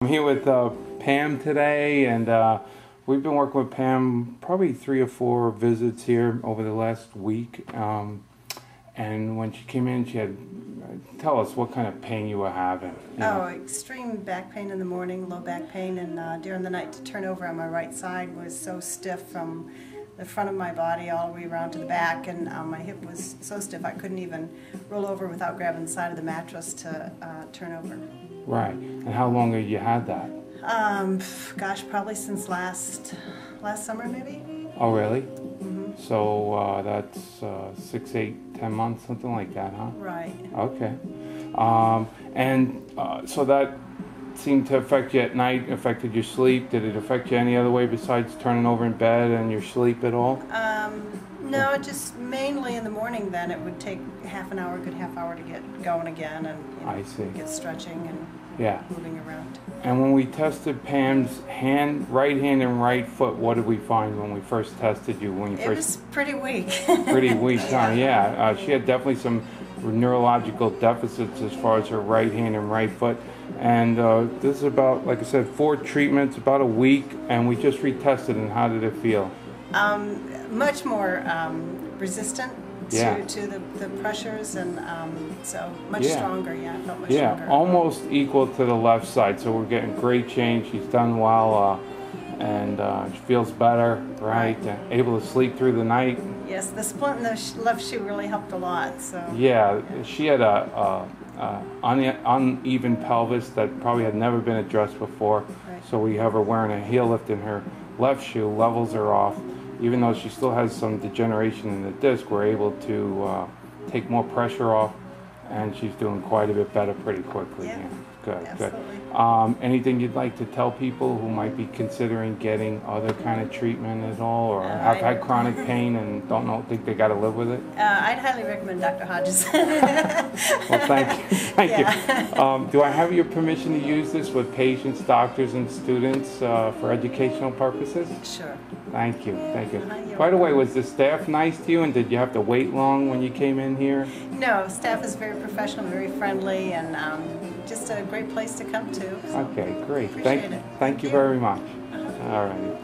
I'm here with Pam today, and we've been working with Pam probably 3 or 4 visits here over the last week. And when she came in, she had, tell us what kind of pain you were having. Extreme back pain in the morning, low back pain, and during the night to turn over on my right side was so stiff from the front of my body all the way around to the back, and my hip was so stiff I couldn't even roll over without grabbing the side of the mattress to turn over. Right. And how long have you had that? Gosh, probably since last summer maybe. Oh, really? Mm-hmm. So that's 6, 8, 10 months, something like that, huh? Right. Okay. So that seemed to affect you at night, affected your sleep. Did it affect you any other way besides turning over in bed and your sleep at all? No, just mainly in the morning. Then it would take half an hour, good half hour to get going again, and I see. Get stretching and moving around. And when we tested Pam's right hand and right foot, what did we find when we first tested you? It was pretty weak. Pretty weak, huh? Yeah. She had definitely some neurological deficits as far as her right hand and right foot. And this is about, like I said, 4 treatments, about a week, and we just retested. And how did it feel? Much more resistant to the pressures, and so much stronger. Yeah, I felt much stronger. Almost equal to the left side. So we're getting great change. She's done well, and she feels better, right? Able to sleep through the night. Yes, the splint in the left shoe really helped a lot. So she had a uneven pelvis that probably had never been addressed before. Right. So we have her wearing a heel lift in her left shoe. Levels are off. Even though she still has some degeneration in the disc, we're able to take more pressure off, and she's doing quite a bit better pretty quickly. Yeah. Good, absolutely. good. Anything you'd like to tell people who might be considering getting other kind of treatment at all, or have had chronic pain and think they got to live with it? I'd highly recommend Dr. Hodges. Well, thank you. Thank you. Do I have your permission to use this with patients, doctors, and students for educational purposes? Sure. Thank you. Thank you. By the way, was the staff nice to you, and did you have to wait long when you came in here? No, staff is very professional, very friendly, and just a great place to come to. So okay, great. Appreciate it. Thank you very much. All right.